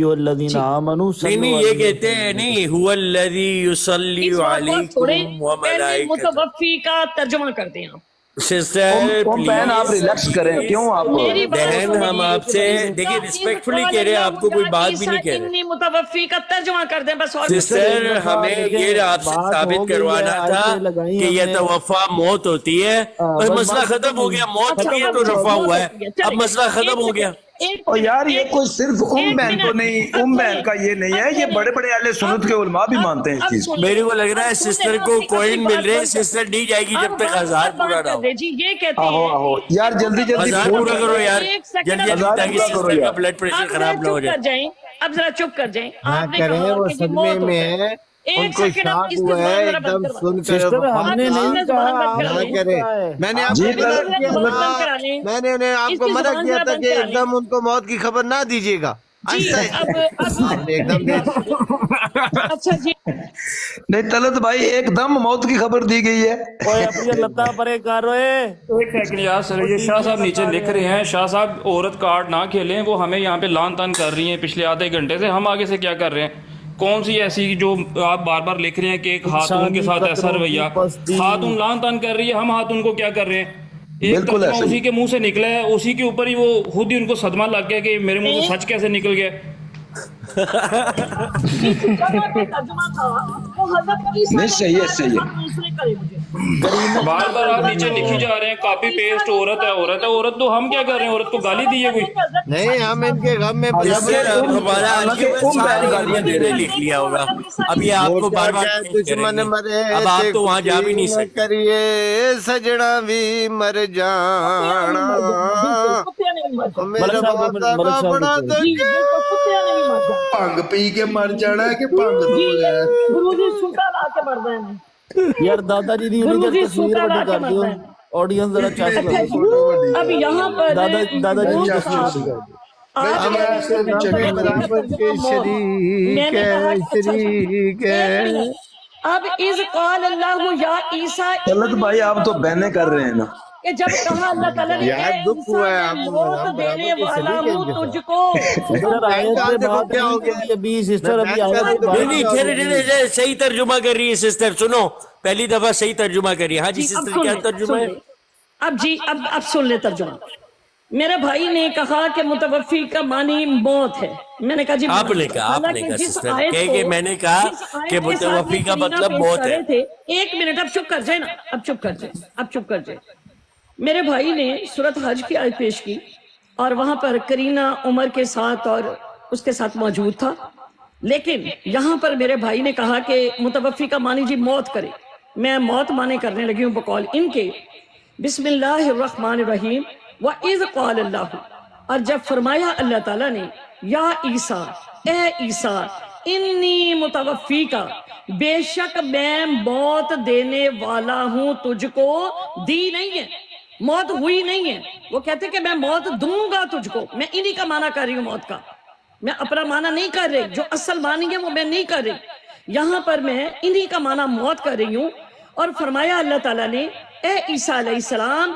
الذین آمنوا نہیں یہ کہتے ہیں نہیں هو الذی یصلی علیکم وملائکۃ. متوفی کا ترجمہ کرتے ہیں آپ. سسٹر بہن آپ ریلیکس کریں، کیوں آپ بہن ہم آپ سے دیکھیے ریسپیکٹفلی کہہ رہے ہیں، آپ کو کوئی بات بھی نہیں کہہ رہے. انی متوفی کا ترجمہ کر دیں بس. اور سسٹر ہمیں یہ آپ سے ثابت کروانا تھا کہ یہ توفا موت ہوتی ہے، بس مسئلہ ختم ہو گیا. موت ہوئی ہے تو رفع ہوا ہے، اب مسئلہ ختم ہو گیا. اور یار یہ کوئی صرف بہن تو نہیں، بہن کا یہ نہیں ہے، یہ بڑے بڑے اہل سنت کے علماء بھی مانتے ہیں اس چیز کو. میرے کو لگ رہا ہے سسٹر کو کوئن مل رہے ہیں، سسٹر نہیں جائے گی جب تک 1000 پورا نہ ہو. جی یہ کہتے آہو ہیں آہو یار جلدی جلدی 1000 پورا کرو یار جلدی جلدی، تاکہ سسٹر کا بلڈ پریشر خراب نہ ہو جائے. اب ذرا چپ کر جائیں. نہ آپ نے کریں، کہا وہ کہ صدمے میں ہے، ان کو شاک ہوا ہے ایک دم سن کر. سسٹر ہم نے نہیں کہا نہ کرے. میں نے آپ کو منع کیا تھا، میں نے انہیں آپ کو منع کیا تھا کہ ایک دم ان کو موت کی خبر نہ دیجیے گا. آپ نے ایک دم دے دی. اچھا جی نہیں طلعت بھائی ایک دم موت کی خبر دی گئی ہے. اوے اپنی لتا پرے کر رہے. ایک سیکنڈ یار سر، یہ شاہ صاحب نیچے لکھ رہے ہیں، شاہ صاحب عورت کارڈ نہ کھیلیں، وہ ہمیں یہاں پہ لان تان کر رہی ہیں پچھلے آدھے گھنٹے سے. ہم آگے سے کیا کر رہے ہیں؟ کون سی ایسی جو آپ بار بار لکھ رہے ہیں کہ ایک خاتون کے ساتھ ایسا رویہ، خاتون لان تان کر رہی ہے، ہم خاتون کو کیا کر رہے ہیں؟ ایک ترجمہ اسی کے منہ سے نکلا ہے، اسی کے اوپر ہی وہ خود ہی ان کو صدمہ لگ گیا کہ میرے منہ سے سچ کیسے نکل گیا. نہیں صحیح ہے صحیح ہے. بار بار آپ نیچے لکھی جا رہے ہیں کاپی پیسٹ، عورت ہے عورت ہے عورت. تو ہم کیا کر رہے ہیں؟ عورت کو گالی دی ہے کوئی؟ نہیں، ہم ان کے غم میں ہمارا سارے گالیاں دے دے لکھ لیا ہوگا. اب یہ آپ کو بار بار دشمن مرے اب آپ تو وہاں جا بھی نہیں سکتے. کریے سجنا بھی مر جانا، میرا بابا بڑا دکھ. ਭੰਗ ਪੀ ਕੇ ਮਰ ਜਾਣਾ کہ ਭੰਗ ਤੋਂ بغیر. یار دادا جی دی انہیں جب تصویر بڑی کر دیو آڈینس ذرا چاہتا ہے. اب یہاں پر دادا جی دی تصویر بڑی کر دیو. برابر کے شریک ہے، شریک ہے. اب اذ قال اللہ یا عیسیٰ، طلعت بھائی آپ تو بہنیں کر رہے ہیں نا. کہ جب کہا اللہ تعالیٰ نے یار دکھ ہوا ہے آپ کو، موت دینے والا ہوں تجھ کو. سسٹر آیت پہ بات کیا ہو گیا؟ ابھی سسٹر ابھی آیت پہ نہیں ٹھہرے صحیح ترجمہ کر رہی ہے سسٹر. سنو پہلی دفعہ صحیح ترجمہ کر رہی ہے. ہاں جی سسٹر کیا ترجمہ ہے؟ اب سن لے ترجمہ. میرے بھائی نے کہا کہ متوفی کا معنی موت ہے. میں نے کہا جی آپ نے کہا سسٹر کہ میں نے کہا کہ متوفی کا مطلب موت ہے. ایک منٹ اب چپ کر جائے نا، اب چپ کر جائے. میرے بھائی نے سورۃ حج کی آیت پیش کی اور وہاں پر کرینہ عمر کے ساتھ اور اس کے ساتھ موجود تھا، لیکن یہاں پر میرے بھائی نے کہا کہ متوفی کا معنی جی موت کرے. میں موت معنی کرنے لگی ہوں بقول ان کے. بسم اللہ الرحمن الرحیم. وَإِذْ قَالَ اللَّهُ، اور جب فرمایا اللہ تعالیٰ نے، یا عیسیٰ، اے عیسیٰ، انی متوفی کا، بے شک میں موت دینے والا ہوں تجھ کو. دی نہیں ہے، موت ہوئی نہیں ہے. وہ کہتے کہ میں موت دوں گا تجھ کو. میں انہی کا معنی کر رہی ہوں موت کا، میں اپنا معنی نہیں کر رہی. جو اصل معنی ہے وہ میں نہیں کر رہی. یہاں پر میں انہی کا معنی موت کر رہی ہوں. اور فرمایا اللہ تعالیٰ نے، اے عیسیٰ علیہ السلام،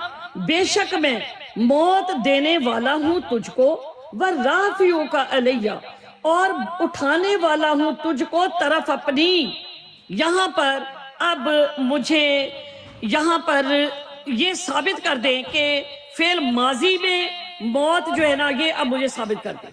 بے شک میں موت دینے والا ہوں تجھ کو، وَرَافِعُكَ عَلَيَّ، اور اٹھانے والا ہوں تجھ کو طرف اپنی. یہاں پر اب مجھے یہاں پر یہ ثابت کر دیں کہ فعل ماضی میں موت جو ہے نا، یہ اب مجھے ثابت کر دیں.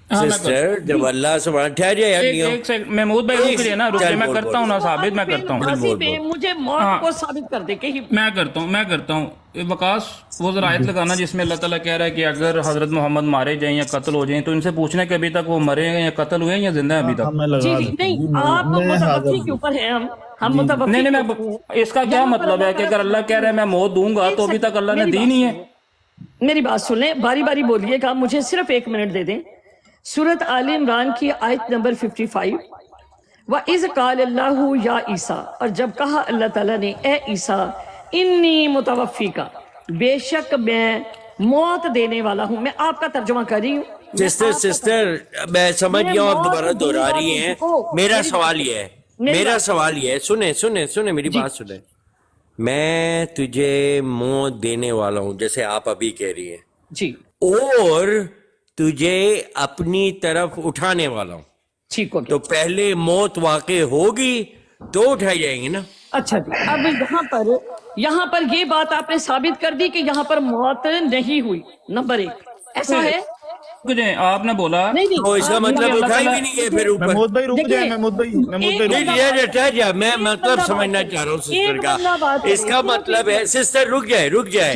سسٹر جب اللہ سبحانہ ٹھہر جائے یار نیو. ایک سیکنڈ محمود بھائی رک رہے نا، رکے. میں کرتا ہوں نا ثابت، میں کرتا ہوں. ماضی میں مجھے موت کو ثابت کر دیں کہ میں کرتا ہوں. وقاص وہ ذرا آیت لگانا جس میں اللہ تعالیٰ کہہ رہا ہے کہ اگر حضرت محمد مارے جائیں یا قتل ہو جائیں تو ان سے پوچھنے کہ ابھی تک وہ مرے ہیں یا قتل ہوئے ہیں یا زندہ ہیں ابھی تک. جی نہیں، آپ متوفی کے اوپر ہیں. ہم متوفی نہیں میں اس کا کیا مطلب ہے کہ اگر اللہ کہہ رہا ہے میں موت دوں گا تو ابھی تک اللہ نے دی نہیں ہے؟ میری بات سن لیں، باری باری بولیے گا، مجھے صرف ایک منٹ دے دیں. سورۃ آل عمران کی آیت نمبر 55. وَإِذْ قَالَ اللَّهُ يَا عِيسَىٰ، اور جب کہا اللہ تعالیٰ نے، اے عیسیٰ، انی متوفی کا، بے شک میں موت دینے والا ہوں. میں آپ کا ترجمہ کر رہی ہوں. سسٹر میں سمجھ گیا ہوں، آپ دوبارہ دہرا رہی ہیں. میرا سوال یہ ہے، سنیں میری بات سنیں. میں تجھے موت دینے والا ہوں جیسے آپ ابھی کہہ رہی ہیں جی، اور تجھے اپنی طرف اٹھانے والا ہوں. ٹھیک ہو تو گیا. پہلے موت واقع ہوگی تو اٹھائی جائیں گی نا. اچھا جی، اب یہاں پر یہ بات آپ نے ثابت کر دی کہ یہاں پر موت نہیں ہوئی. نمبر 1 ایسا ہے. آپ نے بولا تو اس کا مطلب اٹھائی بھی نہیں گئے پھر اوپر. محمود بھائی رک جائیں، محمود بھائی میں مطلب سمجھنا چاہ رہا ہوں سسٹر کا. اس کا مطلب ہے سسٹر رک جائے.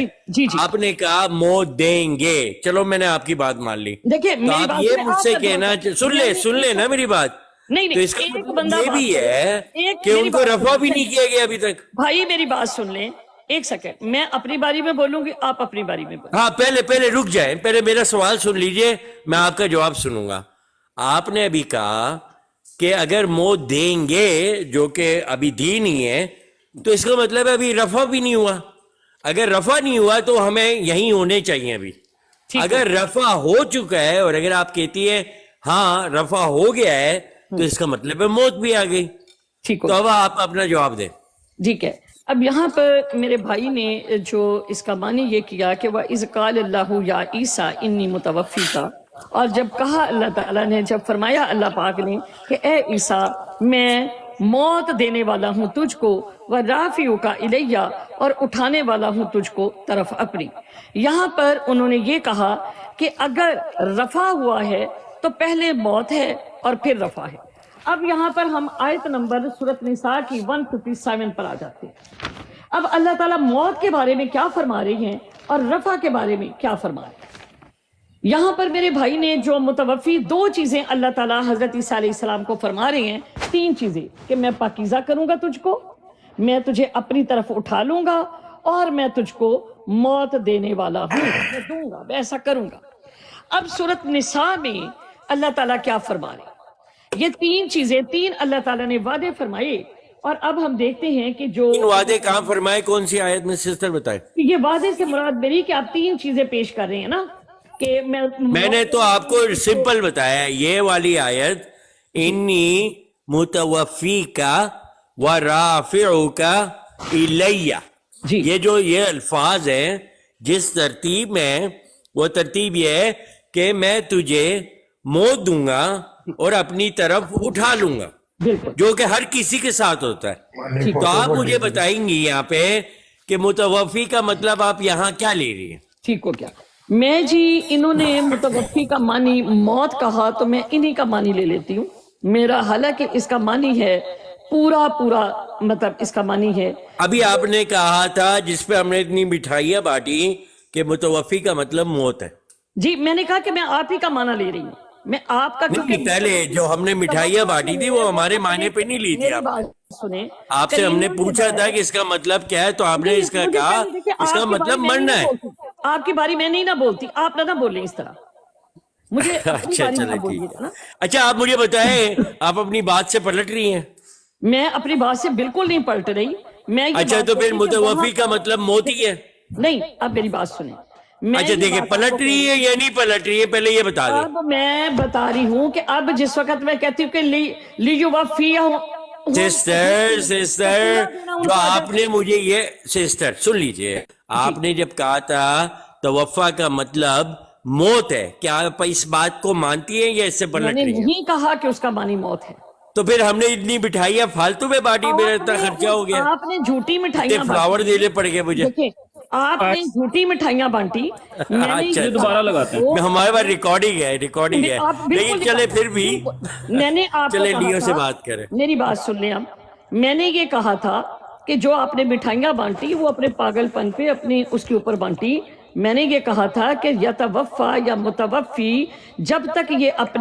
آپ نے کہا موت دیں گے، چلو میں نے آپ کی بات مان لی. دیکھیں تو آپ یہ مجھ سے کہنا سن لے نا میری بات. نہیں تو اس کا مطلب یہ بھی ہے کہ ان کو رفع بھی نہیں کیا گیا ابھی تک. بھائی میری بات سن لیں ایک سیکنڈ، میں اپنی باری میں بولوں گی، آپ اپنی باری میں بولیں. ہاں پہلے رک جائیں، پہلے میرا سوال سن لیجئے، میں آپ کا جواب سنوں گا. آپ نے ابھی کہا کہ اگر موت دیں گے جو کہ ابھی دی نہیں ہے تو اس کا مطلب ابھی رفع بھی نہیں ہوا. اگر رفع نہیں ہوا تو ہمیں یہیں ہونے چاہیے ابھی. اگر رفع ہو چکا ہے اور اگر آپ کہتی ہے ہاں رفع ہو گیا ہے تو اس کا مطلب ہے موت بھی آ گئی. تو اب آپ اپنا جواب دیں. ٹھیک ہے. اب یہاں پر میرے بھائی نے جو اس کا معنی یہ کیا کہ وَإِذْ قَالَ اللَّهُ يَا عِيسَىٰ إِنِّي مُتَوَفِّيكَ، اور جب کہا اللہ تعالیٰ نے، جب فرمایا اللہ پاک نے کہ اے عیسیٰ میں موت دینے والا ہوں تجھ کو، وَرَافِعُكَ إِلَيَّ، اور اٹھانے والا ہوں تجھ کو طرف اپنی. یہاں پر انہوں نے یہ کہا کہ اگر رفع ہوا ہے تو پہلے موت ہے اور پھر رفع ہے. اب یہاں پر ہم آیت نمبر سورۃ نساء کی 157 پر آ جاتے ہیں. اب اللہ تعالیٰ موت کے بارے میں کیا فرما رہے ہیں اور رفع کے بارے میں کیا فرما رہے ہیں. یہاں پر میرے بھائی نے جو متوفی 2 چیزیں اللہ تعالیٰ حضرت عیسیٰ علیہ السلام کو فرما رہے ہیں، 3 چیزیں، کہ میں پاکیزہ کروں گا تجھ کو، میں تجھے اپنی طرف اٹھا لوں گا، اور میں تجھ کو موت دینے والا ہوں، میں دوں گا، میں ایسا کروں گا. اب سورۃ نساء میں اللہ تعالیٰ کیا فرما رہے ہیں؟ یہ 3 چیزیں، 3 اللہ تعالیٰ نے وعدے فرمائے. اور اب ہم دیکھتے ہیں کہ جو وعدے کہاں فرمائے، کون سی آیت میں سسٹر بتائیں. یہ وعدے سے مراد میری کہ آپ 3 چیزیں پیش کر رہے ہیں نا، کہ میں نے تو آپ کو سمپل بتایا یہ والی آیت انی متوفیک ورافعک الیہ. یہ الفاظ ہیں جس ترتیب میں، وہ ترتیب یہ ہے کہ میں تجھے موت دوں گا اور اپنی طرف اٹھا لوں گا، جو کہ ہر کسی کے ساتھ ہوتا ہے. تو آپ مجھے بتائیں گی یہاں پہ کہ متوفی کا مطلب آپ یہاں کیا لے رہی ہیں. ٹھیک ہو کیا میں جی، انہوں نے متوفی کا معنی موت کہا تو میں انہی کا معنی لے لیتی ہوں. میرا حالانکہ اس کا معنی ہے پورا مطلب اس کا معنی ہے. ابھی آپ نے کہا تھا جس پہ ہم نے اتنی مٹھائیاں بانٹی کہ متوفی کا مطلب موت ہے. جی میں نے کہا کہ میں آپ ہی کا معنی لے رہی ہوں. میں آپ کا پہلے جو ہم نے مٹھائیاں بانٹی تھی وہ ہمارے معنی پہ نہیں لی تھی. آپ سے ہم نے پوچھا تھا کہ اس کا مطلب کیا ہے تو آپ نے اس کا کہا اس کا مطلب مرنا ہے. آپ کی باری میں نہیں نہ بولتی، آپ نہ بولیں اس طرح مجھے. اچھا چلے اچھا آپ مجھے بتائیں آپ اپنی بات سے پلٹ رہی ہیں؟ میں اپنی بات سے بالکل نہیں پلٹ رہی. میں اچھا تو پھر متوفی کا مطلب موت ہی ہے؟ نہیں، اب میری بات سنیں. اچھا دیکھیں پلٹ رہی ہے یا نہیں پلٹ رہی ہے پہلے یہ بتا دیں. اب میں بتا رہی ہوں کہ اب جس وقت میں کہتی ہوں کہ سسٹر جو آپ نے مجھے یہ سسٹر سن لیجئے، آپ نے جب کہا تھا توفا کا مطلب موت ہے، کیا آپ اس بات کو مانتی ہیں یا اس سے پلٹ رہی ہیں؟ میں نے نہیں کہا کہ اس کا معنی موت ہے. تو پھر ہم نے اتنی مٹھائیاں فالتو میں بانٹی، میرا اتنا خرچہ ہو گیا، آپ نے جھوٹی مٹھائیاں فلاور دینے پڑ گئے مجھے. آپ نے جھوٹی مٹھائیاں بانٹی. دوبارہ لگاتے ہیں، ہمارے پاس ریکارڈنگ ہے لیکن چلے پھر بھی میں نے آپ چلے لیو سے بات کریں. میری بات سن لیں. اب میں نے یہ کہا تھا کہ جو آپ نے مٹھائیاں بانٹی وہ اپنے پاگل پن پہ اپنی اس کے اوپر بانٹی. میں نے یہ کہا تھا کہ یتوفا یا متوفی جب تک یہ اپنے